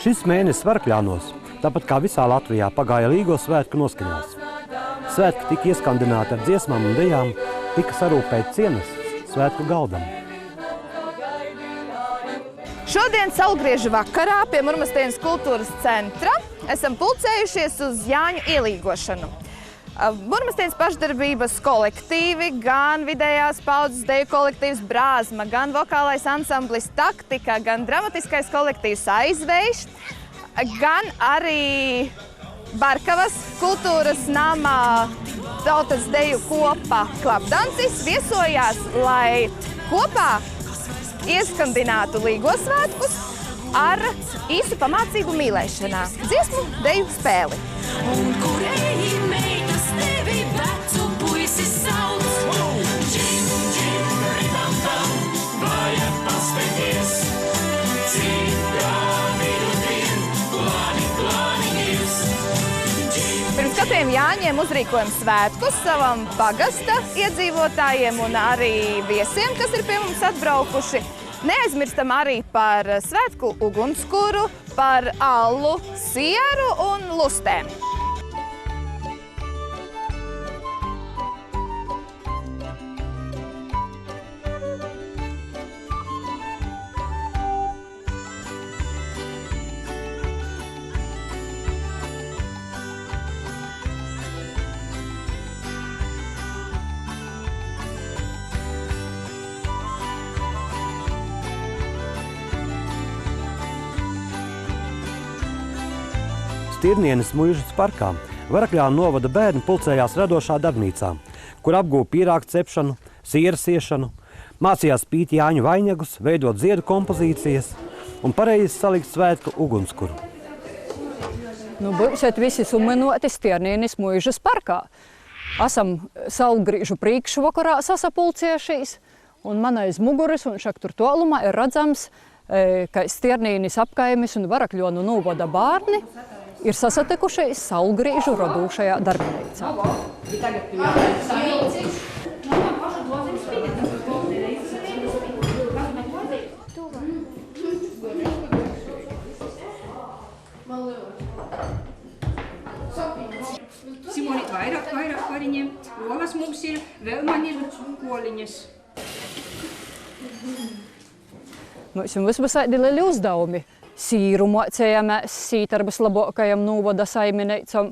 Šis mēnesis Varakļānos, tāpat kā visā Latvijā, pagāja Līgo svētku noskaņās. Svētki tika ieskandināti ar dziesmām un dejām, tika sarūpēti cienas svētku galdam. Šodien saulgriežu vakarā pie Murmastienes kultūras centra esam pulcējušies uz Jāņu ielīgošanu. Murmastienes pašdarbības kolektīvi, gan vidējās paudzes deju kolektīvs Brāzma, gan vokālais ansamblis Taktika, gan dramatiskais kolektīvs Aizvējš, gan arī Barkavas kultūras namā tautas deju kopa Klapdancis viesojās, lai kopā ieskandinātu Līgo svētkus ar īsu pamācību mīlēšanā, dziesmu deju spēli. Un kur eji meitas tevi vecu puisi sauc? Džim, džim, ridam tam, vajag paspēties. Cigāni rudien, plāni, plāniņies. Pirms katiem Jāņiem uzrīkojam svētkus savam pagasta iedzīvotājiem un arī viesiem, kas ir pie mums atbraukuši. Neaizmirstam arī par svētku ugunskuru, par allu, sieru un lustēm. Stirnienes muižas parkā Varakļānu novada bērni pulcējās radošā darbnīcā, kur apgūva pīrāgu cepšanu, siera siešanu, mācījās pīt Jāņu vainagus, veidot ziedu kompozīcijas un pareizi salikt svētku ugunskuru. Būsiet visi sumenoti Stirnienes muižas parkā. Esam saulgrīžu priekšvakarā sasapulciešies, un man aiz muguras un šak tur tolumā ir redzams, ka Stirnienes apkaimes un Varakļonu novada bārni ir sasatikušies saulgrīžu radūšajā darbnīcā. Simonīt vairāk variņiem. Olas mums ir, vēl man ir koliņas. Mums ir visādi lieli uzdevumi. Sīru mocējāmies sītarbas labākajam novada saimineicam,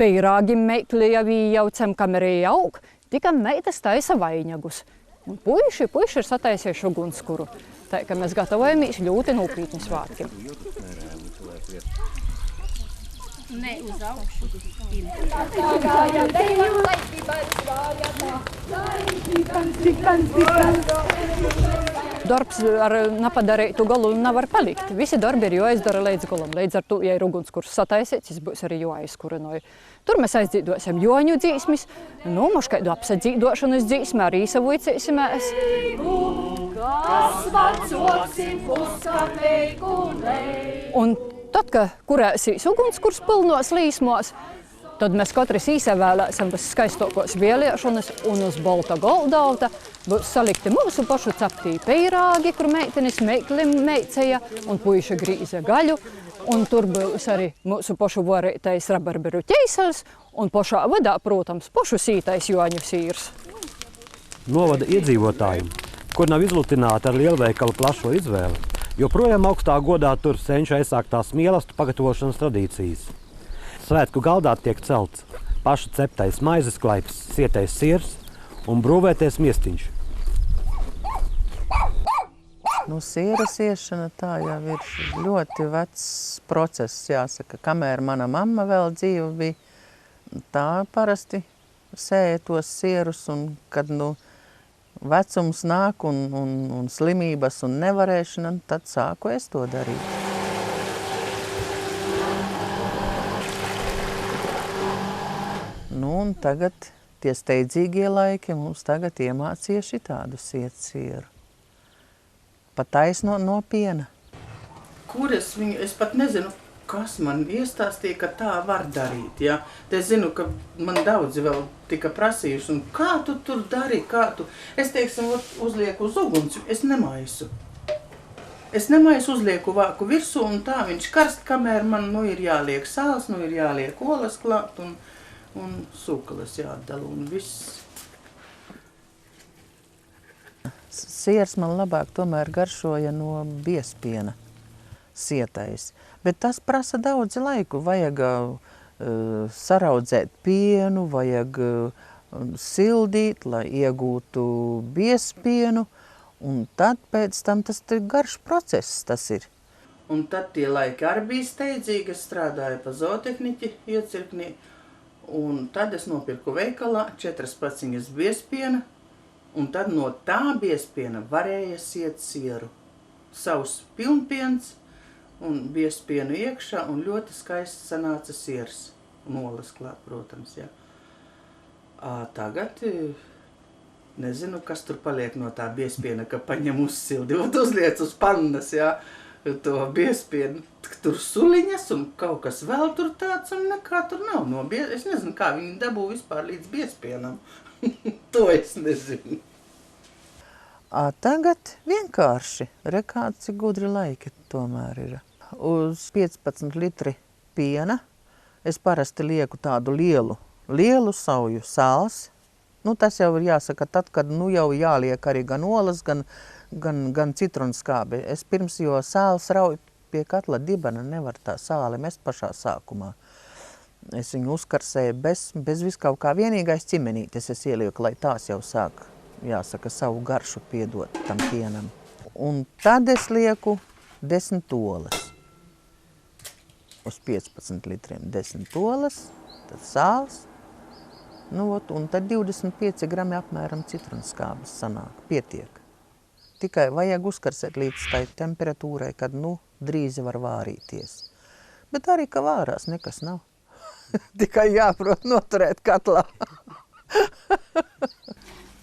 peirāgim meikli jau ījaucam, kam arī aug, tikai meitas taisa vainagus. Un puiši ir sataisījuši ugunskuru. Tā, ka mēs gatavojamies ļoti nopietni svātkiem. Ne, uz augšu. Darbs ar napadarītu galu nevar palikt. Visi darbi ir jāizdara līdz galam. Līdz ar to, ja ir ugunskurs sataisīts, tas būs arī jāizkurinoja. Tur mēs aizdzīdosim joņu dzīsmis, moškaidu apsadzīdošanas dzīsmi arī savojcēsimies. Un tad, kad kurēsīs ugunskurs pilnos līsmos, tad mēs katrs īsavēlēsim viskaistākos vēlēšanas un uz balta goldauta būs salikti mūsu pašu ceptī peirāgi, kur meitenes meikli meicēja un puiši grīza gaļu. Un tur būs arī mūsu pašu varētais rabarberu ķeisars un pašā vadā, protams, pašu sītais joņu sīrs. Novada iedzīvotājiem, kur nav izlutināti ar lielveikalu plašo izvēli, joprojām augstā godā tur senču aizsāktās mielastu pagatavošanas tradīcijas. Svētku galdā tiek celts paša ceptais maizes klaips, sietais siers un brūvētais miestiņš. Siera siešana tā jau ir ļoti vecs process, jāsaka. Kamēr mana mamma vēl dzīva bija, tā parasti sēja tos sierus, un kad vecums nāk un slimības un nevarēšana, tad sāku es to darīt. Un tagad tie steidzīgie laiki mums tagad iemācīja šitādu sieru. Pataisno no piena. Kur es pat nezinu, kas man iestāstīja, ka tā var darīt. Ja? Es zinu, ka man daudzi vēl tika prasījuši, un kā tu tur dari, kā tu? Es, teiksim, uzlieku uz uguns, es nemaisu. Es nemaisu uzlieku vāku virsū, un tā viņš karst, kamēr man ir jāliek sāls, ir jāliek olas klāt, un sūkalas jāatdala, un viss. Siers man labāk tomēr garšoja no biespiena sietais, bet tas prasa daudz laiku. Vajag saraudzēt pienu, vajag sildīt, lai iegūtu biespienu, un tad pēc tam tas ir garš process tas ir. Un tad tie laiki arī bija steidzīgi, es strādāju pa zootehniķi iecirknī, un tad es nopirku veikalā 4 paciņas biespiena, un tad no tā biespiena varēja siet sieru. Savs pilnpiens un biespienu iekšā, un ļoti skaisti sanāca siers. Un olas klāt, protams, jā. Tagad nezinu, kas tur paliek no tā biespiena, ka paņem uzsildi, uzliec uz pannas, jā, to biespienu. Tur suliņas un kaut kas vēl tur tāds, un nekā tur nav no biespiena. Es nezinu, kā viņi dabū vispār līdz biespienam. To es nezinu. Tagad vienkārši, kāds ir gudri laiki tomēr ir. Uz 15 litri piena es parasti lieku tādu lielu sauju sāls. Tas jau ir jāsaka tad, kad jau jāliek arī gan olas, gan citronskābi. Es pirms, jo sāls rauj pie katla dibena, nevar tā sāli mest pašā sākumā. Es viņu uzkarsēju bez viskaut kā vienīgais cimenītes es ielieku, lai tās jau sāk, jāsaka, savu garšu piedot tam pienam. Un tad es lieku 10 olas. Uz 15 litriem 10 olas, tad sāls. Un tad 25 grami apmēram citronskābes sanāk, pietiek. Tikai vajag uzkarsēt līdz tai temperatūrai, kad drīzi var vārīties. Bet arī, ka vārās, nekas nav. Tikai jāprot noturēt katlā.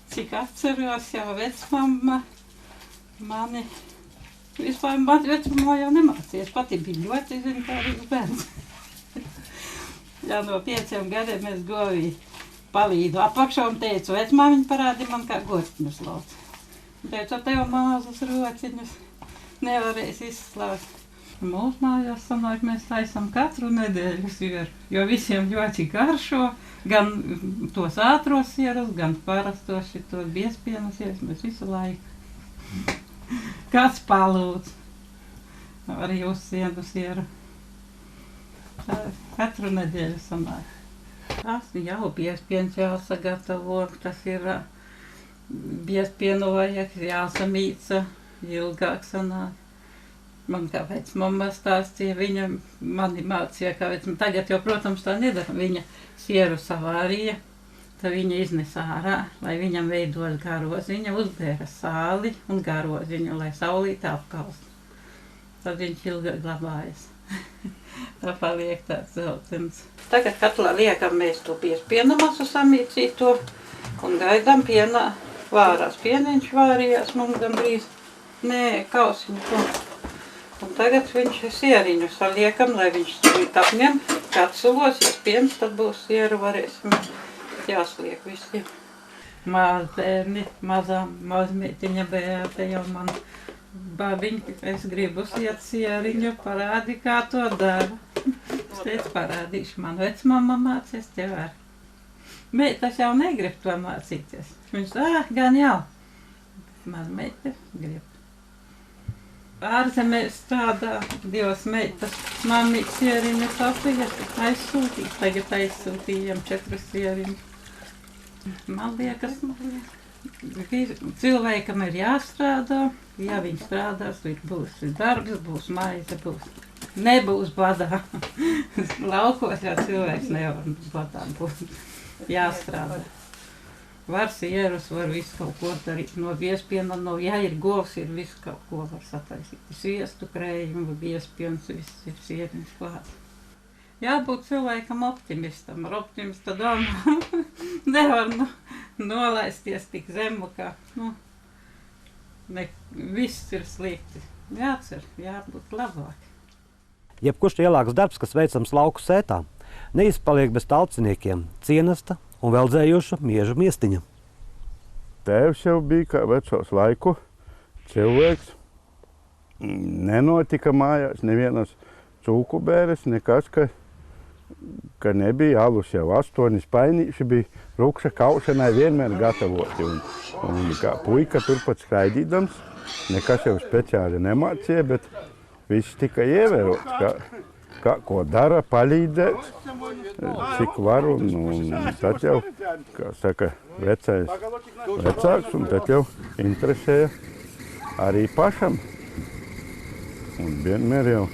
Cik atceros, jau vecmamma mani, vispār vecmamma jau nemācījās, pati bija ļoti zinkārīgs bērns. Jā, no 5 gadiem es goju palīdu apakšā un teicu, vecmāmiņa parādi man kā gortņus lauc. Teicu, tev mazas rociņus nevarēs izslāgt. Mūsu mājās sanāk, mēs taisam katru nedēļu sieru, jo visiem ļoti garšo, gan tos ātros sierus, gan parastos šitos biespienu sierus, mēs visu laiku. Kāds palūdz arī uz sienu sieru. Katru nedēļu sanāk. Tas jau biespiens jāsagatavo, tas ir biespienu vajag jāsamīca, ilgāk sanāk. Man kā vecmamma stāstīja, viņa mani mācīja, kā vecmamma. Tagad jau, protams, tā nedara. Viņa sieru savārīja, tad viņa iznes ārā, lai viņam veidot garoziņu, uzbēra sāli un garoziņu, lai saulītā apkalst. Tad viņš ilgāk glabājas. Tā paliek tāds zeltens. Tagad katlā liekam mēs to biespiena masu samīcīto un gaidām pienā vārās. Pieniņš vārījās mums gandrīz, kausiņu to. Un tagad viņš sieriņu saliekam, lai viņš stūrīt apņem, katsulos, ja piens, tad būs sieru, varēsim jāsliek visiem. Mazbērni, mazmeitiņa Beāte jau man, babiņ, es gribu siet sieriņu, parādi, kā to dara. Es teicu, parādīšu, man vecmamma mācies, tev ar. Meitas jau negrib to mācīties. Viņš, gan jau. Mazmeita grib. Ārzemē strādā 2 meitas. Mammīt sieriņu tapīja, aizsūtīt. Tagad aizsūtījām 4 sieriņu. Man liekas, cilvēkam ir jāstrādā. Ja viņi strādās, būs darbs, būs maize, nebūs badā. Laukos jau cilvēks nevar badā būt. Jāstrādā. Var sierus, var visu kaut ko darīt no biespiena, ja ir govs, ir visu kaut ko var sataisīt. Sviestu, krējumu, biespiens, viss ir sieriņš klāt. Jābūt cilvēkam optimistam. Ar optimista domu nevar nolaisties tik zemu, ka viss ir slikti. Jācer, jābūt labāk. Jebkurš lielāks darbs, kas veicams lauku sētā, neizpaliek bez talciniekiem, cienesta un veldzējoša miežu miestiņa. Tēvs jau bija kā vecos laiku cilvēks. Nenotika mājās nevienas cūkubēres, nekas, ka nebija alus jau 8 spainīši bija rukša kaušanai vienmēr gatavoti. Un kā puika turpat skraidīdams, nekas jau speciāli nemācīja, bet viss tika ievērots, kā ko dara, palīdzēt, cik var, un tad jau, kā saka, vecāks, un tad jau interesēja arī pašam. Un vienmēr jau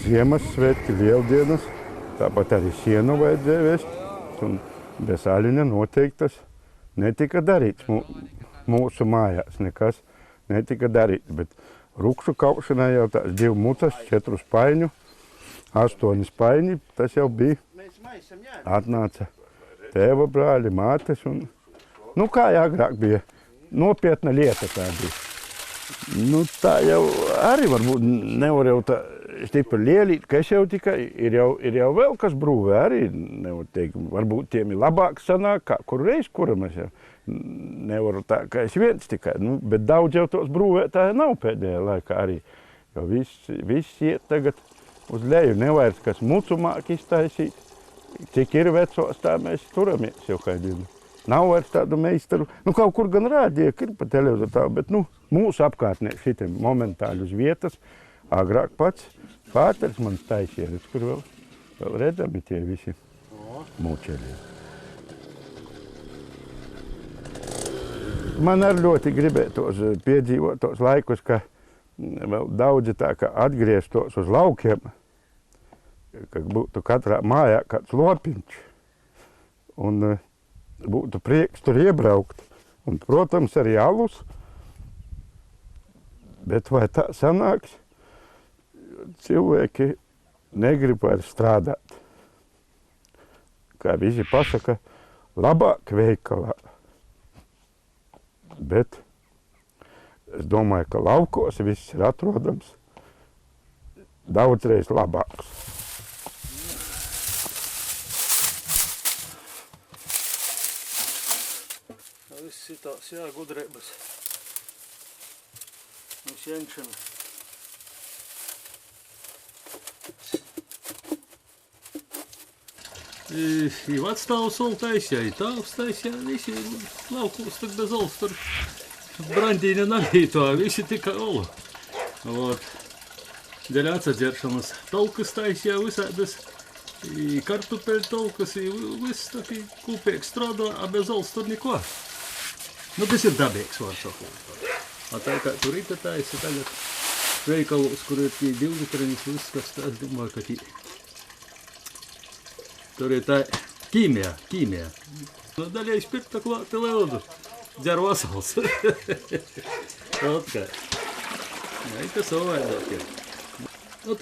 Ziemassvētki, Lieldienas, tāpat arī sienu vajadzēja vest, un bez aļuņa noteikti tas netika darīts mūsu mājās, nekas netika darīts, bet rukšu kaušanai jau tās 2 mucas, 4 spaiņu, 8 spaiņi, tas jau bija, atnāca tēva brāļi, mātes, un, kā agrāk bija, nopietna lieta tā bija. Tā jau arī varbūt nevar jau tā stipri lielīt, ka es jau tikai, ir jau vēl kas brūvē arī, nevar teikt, varbūt tiem ir labāk sanāk, kā kur reiz, kuram es jau nevaru tā, ka es viens tikai, bet daudz jau tos brūvētāji nav pēdējā laikā arī, jo viss iet tagad uz leju, nevairs kas mucumāk iztaisīt, cik ir vecos, tā mēs turamies jau kādiem. Nav vairs tādu meistaru, kaut kur gan rādīja, ka ir pa televizoru, bet mūsu apkārtnē šitiem momentāli uz vietas, agrāk pats pāters man taisīja, kur vēl redzami tie visi mūčeļi. Man arī ļoti gribētos piedzīvot tos laikus, ka vēl daudzi tā kā atgrieztos uz laukiem, ka būtu katrā mājā kāds lopiņš. Un būtu prieks tur iebraukt. Un, protams, arī alus. Bet vai tā sanāks, cilvēki negrib vairs strādāt. Kā visi pasaka, labāk veikalā. Bet es domāju, ka laukos viss ir atrodams daudzreiz labāks. Viss ir tās gudrības. Mums jenšana. I vecstāvs olu taisīja, i tāvs taisīja, visi laukos tak bez olas tur brandīne nalītoja, visi tikai olu. Dēļ atsadzeršanas tolkas taisīja visādas, i kartupeļu tolkas, i viss taki kūpēks strādā, a bez olas tur neko. Tas ir dabīgs, var sakot. Tā kā tur ir taisa tagad veikalos, kur ir tī 2 litriņas viss, kas tā, es domāju, ka tī. Tur ir tā ķīmija. Daļai spirta klāti leudu, dzer vasals. Ot kā. Tas savādāk ir.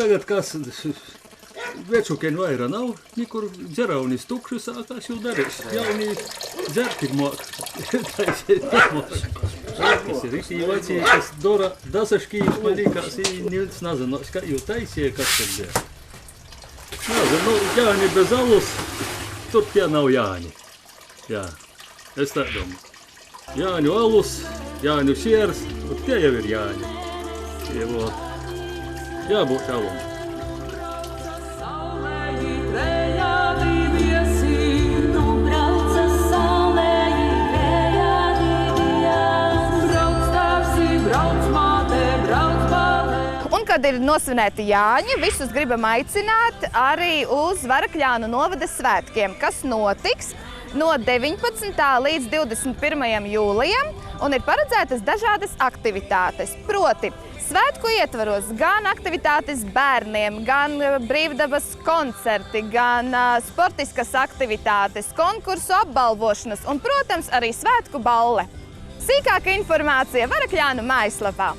Tagad kas, večukeņu vaira nav, nikur dzeraunis tukši sākās jau darīs. Jaunī dzerti māk. Tas ir visi vecī, kas dora dasaškīs, man līkās, nīvits nazinos, kā jau taisīja, kas tad bija. Jāņi bez alus, tur tie nav jāņi. Jā, es tā domāju. Jāņu alus, jāņu siers, tie jau ir jāņi. Jābūt alum. Kad ir nosvinēti Jāņi, visus gribam aicināt arī uz Varakļānu novada svētkiem, kas notiks no 19. līdz 21. jūlijam, un ir paredzētas dažādas aktivitātes. Proti, svētku ietvaros gan aktivitātes bērniem, gan brīvdabas koncerti, gan sportiskas aktivitātes, konkursu apbalvošanas un, protams, arī svētku balle. Sīkāka informācija Varakļānu mājaslapā.